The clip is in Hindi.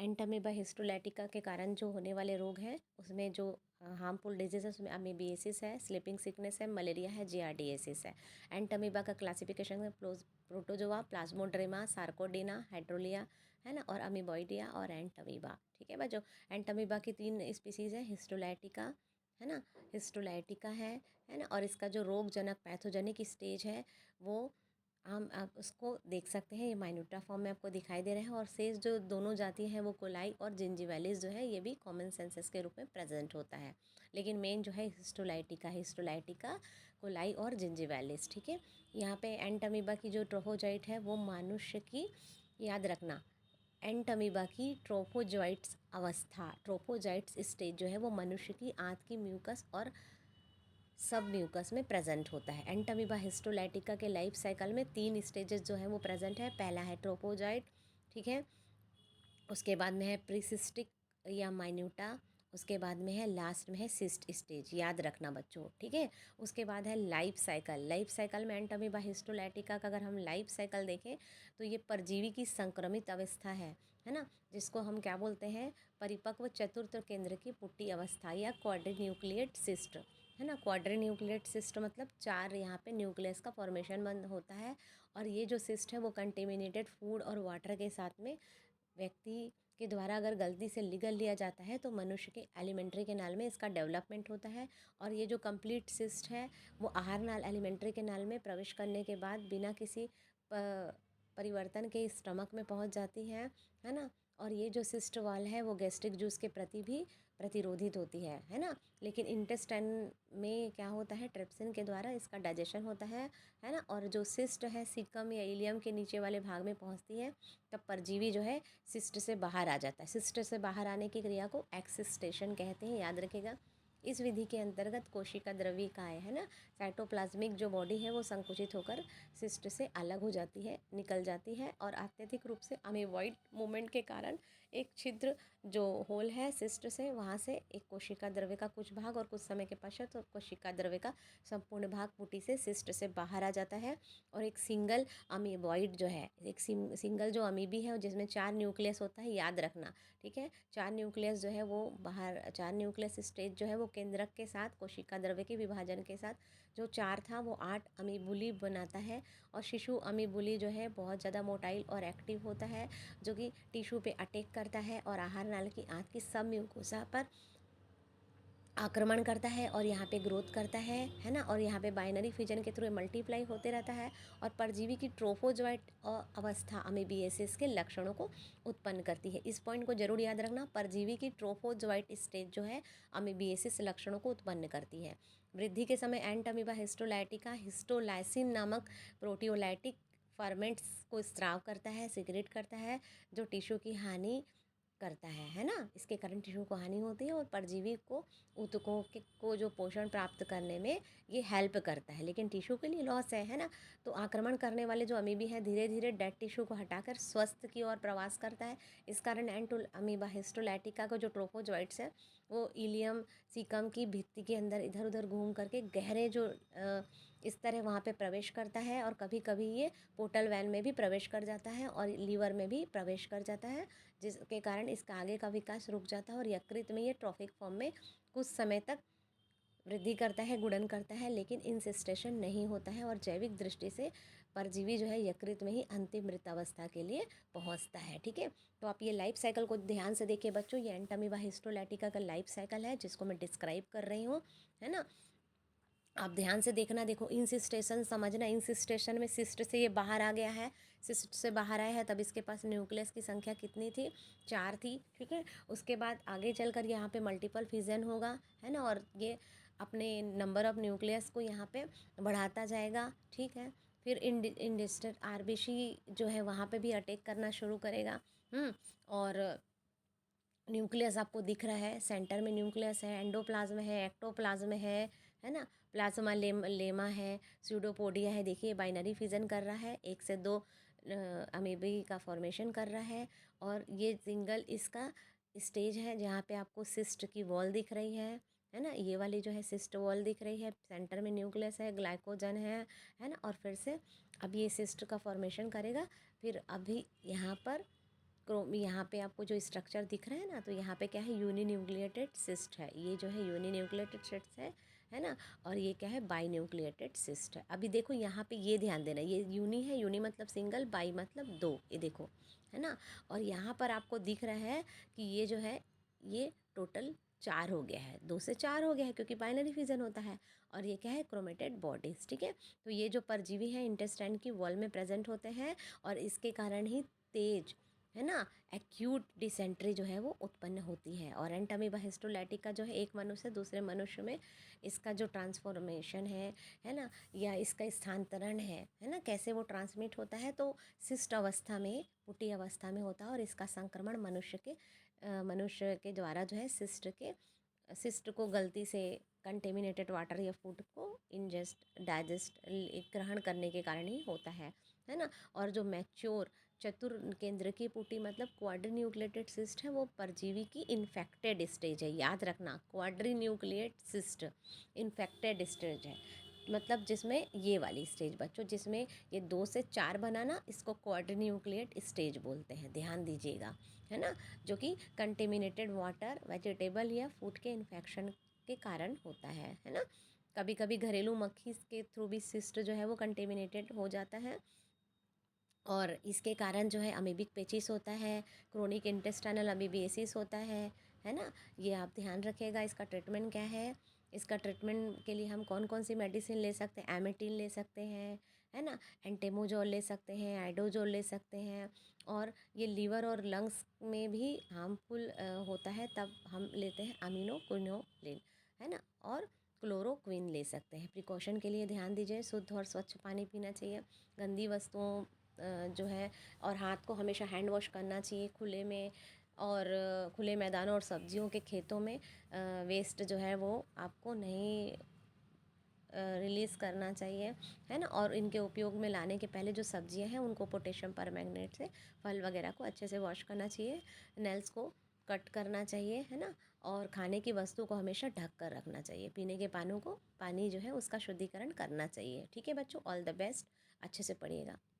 एंटामीबा हिस्टोलैटिका के कारण जो होने वाले रोग हैं उसमें जो हार्मफुल डिजीज है उसमें अमीबिएसिस है, स्लीपिंग सिकनेस है, मलेरिया है, जियारडिएसिस है। एंटामीबा का क्लासिफिकेशन है प्रोटोजोआ, प्लाज्मोड्रेमा, सार्कोडिना, हाइड्रोलिया, है ना, और अमीबॉइडिया और एंटामीबा। ठीक है बच्चों, एंटामीबा की 3 स्पीसीज है, हिस्टोलैटिका है ना, हिस्टोलैटिका है ना, और इसका जो रोगजनक पैथोजेनिक स्टेज है वो हम आप उसको देख सकते हैं, ये माइन्यूटा फॉर्म में आपको दिखाई दे रहा है। और शेष जो दोनों जाति हैं वो कोलाई और जिंजीवालिस जो है ये भी कॉमन सेंसस के रूप में प्रेजेंट होता है, लेकिन मेन जो है हिस्टोलाइटिका, कोलाई और जिंजीवालिस। ठीक है, यहाँ पे एंटामीबा की जो ट्रोफोजाइट है वो मनुष्य की, याद रखना, एंटामीबा की ट्रोफोजाइट्स स्टेज जो है वो मनुष्य की आंत की म्यूकस और सब म्यूकस में प्रेजेंट होता है। एंटामीबा हिस्टोलैटिका के लाइफ साइकिल में 3 स्टेजेस जो हैं वो प्रेजेंट है। पहला है ट्रोपोजाइट, ठीक है, उसके बाद में है प्रीसिस्टिक या माइन्यूटा, उसके बाद में है लास्ट में है सिस्ट स्टेज, याद रखना बच्चों। ठीक है, उसके बाद है लाइफ साइकिल। लाइफ साइकिल में एंटामीबा हिस्टोलैटिका का अगर हम लाइफ साइकिल देखें तो ये परजीवी की संक्रमित अवस्था है ना, जिसको हम क्या बोलते हैं, परिपक्व चतुर्थ केंद्र की पुट्टी अवस्था या क्वाड्रीन्यूक्लिएट सिस्ट, है ना। क्वाड्रीन्यूक्लिएट सिस्ट मतलब 4 यहाँ पे न्यूक्लियस का फॉर्मेशन बंद होता है, और ये जो सिस्ट है वो कंटेमिनेटेड फूड और वाटर के साथ में व्यक्ति के द्वारा अगर गलती से निगल लिया जाता है तो मनुष्य के एलिमेंट्री कैनाल में इसका डेवलपमेंट होता है। और ये जो कंप्लीट सिस्ट है वो आहार नाल एलिमेंट्री कैनाल में प्रवेश करने के बाद बिना किसी परिवर्तन के स्टमक में पहुंच जाती है ना। और ये जो सिस्ट वॉल है वो गैस्ट्रिक जूस के प्रति भी प्रतिरोधित होती है ना। लेकिन इंटेस्टाइन में क्या होता है, ट्रिप्सिन के द्वारा इसका डाइजेशन होता है ना। और जो सिस्ट है सीकम या इलियम के नीचे वाले भाग में पहुंचती है तब परजीवी जो है सिस्ट से बाहर आ जाता है। सिस्ट से बाहर आने की क्रिया को एक्सिस्टेशन कहते हैं, याद रखेगा। इस विधि के अंतर्गत कोशिका द्रवीकाएँ, है ना, साइटोप्लाज्मिक जो बॉडी है वो संकुचित होकर सिस्ट से अलग हो जाती है, निकल जाती है, और अत्यधिक रूप से अमीबॉइड मूवमेंट के कारण एक छिद्र जो होल है सिस्ट से, वहाँ से एक कोशिका द्रव्य का कुछ भाग और कुछ समय के पश्चात तो कोशिका द्रव्य का संपूर्ण भाग पुटी से सिस्ट से बाहर आ जाता है। और एक सिंगल अमीबॉइड जो है, एक सिंगल जो अमीबी है जिसमें 4 न्यूक्लियस होता है, याद रखना। ठीक है, 4 न्यूक्लियस जो है वो बाहर, 4 न्यूक्लियस स्टेज जो है वो केंद्रक के साथ कोशिका द्रव्य के विभाजन के साथ जो 4 था वो 8 अमीबुली बनाता है। और शिशु अमीबुली जो है बहुत ज़्यादा मोटाइल और एक्टिव होता है, जो कि टिश्यू पे अटैक करता है और आहार नाल की आंत की सब म्यूकोसा पर आक्रमण करता है और यहाँ पे ग्रोथ करता है ना। और यहाँ पे बाइनरी फिजन के थ्रू मल्टीप्लाई होते रहता है और परजीवी की ट्रोफोजोइट अवस्था अमीबिएसिस के लक्षणों को उत्पन्न करती है। इस पॉइंट को जरूर याद रखना, परजीवी की ट्रोफोजोइट स्टेज जो है अमीबिएसिस लक्षणों को उत्पन्न करती है। वृद्धि के समय एंटामीबा हिस्टोलाइटिका हिस्टोलाइसिन नामक प्रोटियोलाइटिक फर्मेंट्स को स्राव करता है, सिक्रेट करता है, जो टिश्यू की हानि करता है ना। इसके कारण टिश्यू को हानि होती है और परजीवी को ऊतकों को जो पोषण प्राप्त करने में ये हेल्प करता है, लेकिन टिश्यू के लिए लॉस है ना। तो आक्रमण करने वाले जो अमीबी हैं धीरे धीरे डेड टिश्यू को हटाकर स्वस्थ की ओर प्रवास करता है। इस कारण अमीबा हिस्टोलैटिका का जो ट्रोफोजोइट्स है वो इलियम सीकम की भित्ति के अंदर इधर उधर घूम करके गहरे जो इस तरह वहाँ पे प्रवेश करता है, और कभी कभी ये पोर्टल वैन में भी प्रवेश कर जाता है और लीवर में भी प्रवेश कर जाता है, जिसके कारण इसका आगे का विकास रुक जाता है और यकृत में ये ट्रॉफिक फॉर्म में कुछ समय तक वृद्धि करता है, गुणन करता है, लेकिन इंसिस्टेशन नहीं होता है और जैविक दृष्टि से परजीवी जो है यकृत में ही अंतिम मृतावस्था के लिए पहुंचता है। ठीक है, तो आप ये लाइफ साइकिल को ध्यान से देखिए बच्चों, ये एंटामीबा हिस्टोलैटिका का लाइफ साइकिल है जिसको मैं डिस्क्राइब कर रही हूँ, है ना। आप ध्यान से देखना, देखो इंसिस्टेशन समझना, इंसिस्टेशन में सिस्ट से ये बाहर आ गया है, सिस्ट से बाहर आया है तब इसके पास न्यूक्लियस की संख्या कितनी थी, 4 थी। ठीक है, उसके बाद आगे चलकर यहाँ पे मल्टीपल फिजन होगा, है ना, और ये अपने नंबर ऑफ न्यूक्लियस को यहाँ पे बढ़ाता जाएगा। ठीक है, फिर इंडिस्टर आरबीसी जो है वहाँ पे भी अटैक करना शुरू करेगा। और न्यूक्लियस आपको दिख रहा है, सेंटर में न्यूक्लियस है, एंडोप्लाज्म है, एक्टोप्लाज्म है ना, प्लाज्मा लेमा है, स्यूडोपोडिया है। देखिए बाइनरी फिजन कर रहा है, 1 से 2 अमीबी का फॉर्मेशन कर रहा है। और ये सिंगल इसका स्टेज है जहाँ पे आपको सिस्ट की वॉल दिख रही है ना, ये वाली जो है सिस्ट वॉल दिख रही है, सेंटर में न्यूक्लियस है, ग्लाइकोजन है ना। और फिर से अब ये सिस्ट का फॉर्मेशन करेगा, फिर अभी यहाँ पर यहाँ पे आपको जो स्ट्रक्चर दिख रहा है ना, तो यहाँ पे क्या है, यूनिन्यूक्लिएटेड सिस्ट है, ये जो है यूनिन्यूक्लिएटेड सिस्ट है ना। और ये क्या है, बाई न्यूक्लिएटेड सिस्ट है। अभी देखो यहाँ पे ये ध्यान देना, ये यूनी है, यूनी मतलब सिंगल, बाई मतलब दो, ये देखो है ना। और यहाँ पर आपको दिख रहा है कि ये जो है ये टोटल 4 हो गया है, 2 से 4 हो गया है, क्योंकि बाइनरी फिजन होता है। और ये क्या है, क्रोमेटेड बॉडीज, ठीक है। तो ये जो परजीवी है इंटेस्टाइन की वॉल में प्रेजेंट होते हैं, और इसके कारण ही तेज, है ना, एक्यूट डिसेंट्री जो है वो उत्पन्न होती है। और एंटमीबा हिस्टोलाइटिका जो है एक मनुष्य से दूसरे मनुष्य में इसका जो ट्रांसफॉर्मेशन है ना, या इसका स्थानांतरण है ना, कैसे वो ट्रांसमिट होता है, तो सिस्ट अवस्था में, पुटी अवस्था में होता है। और इसका संक्रमण मनुष्य के द्वारा जो है सिस्ट को गलती से कंटेमिनेटेड वाटर या फूड को इंजेस्ट, डाइजेस्ट, ग्रहण करने के कारण ही होता है ना। और जो मैच्योर चतुर केंद्र की पुटी मतलब क्वाड्रीन्यूक्लिएटेड सिस्ट है, वो परजीवी की इन्फेक्टेड स्टेज है, याद रखना, क्वाड्रीन्यूक्लिएट सिस्ट इन्फेक्टेड स्टेज है, मतलब जिसमें ये वाली स्टेज बच्चों, जिसमें ये 2 से 4 बनाना, इसको क्वाड्रीन्यूक्लिएट स्टेज बोलते हैं, ध्यान दीजिएगा, है ना। जो कि कंटेमिनेटेड वाटर, वेजिटेबल या फूड के इन्फेक्शन के कारण होता है ना। कभी कभी घरेलू मक्खी के थ्रू भी सिस्ट जो है वो कंटेमिनेटेड हो जाता है, और इसके कारण जो है अमीबिक पेचिस होता है, क्रोनिक इंटेस्टाइनल अमीबिएसिस होता है ना। ये आप ध्यान रखिएगा। इसका ट्रीटमेंट क्या है, इसका ट्रीटमेंट के लिए हम कौन कौन सी मेडिसिन ले सकते हैं, एमेटिन ले सकते हैं, है ना, एंटेमोजोल ले सकते हैं, आइडोजोल ले सकते हैं। और ये लीवर और लंग्स में भी हार्मफुल होता है, तब हम लेते हैं अमीनोक्विनोलिन, है ना, और क्लोरोक्विन ले सकते हैं। प्रिकॉशन के लिए ध्यान दीजिए, शुद्ध और स्वच्छ पानी पीना चाहिए, गंदी वस्तुओं जो है, और हाथ को हमेशा हैंड वॉश करना चाहिए खुले में, और खुले मैदानों और सब्जियों के खेतों में वेस्ट जो है वो आपको नहीं रिलीज़ करना चाहिए, है ना। और इनके उपयोग में लाने के पहले जो सब्जियां हैं उनको पोटेशियम परमैंगनेट से, फल वगैरह को अच्छे से वॉश करना चाहिए, नेल्स को कट करना चाहिए, है ना। और खाने की वस्तु को हमेशा ढक कर रखना चाहिए, पीने के पानी जो है उसका शुद्धिकरण करना चाहिए। ठीक है बच्चों, ऑल द बेस्ट, अच्छे से पढ़िएगा।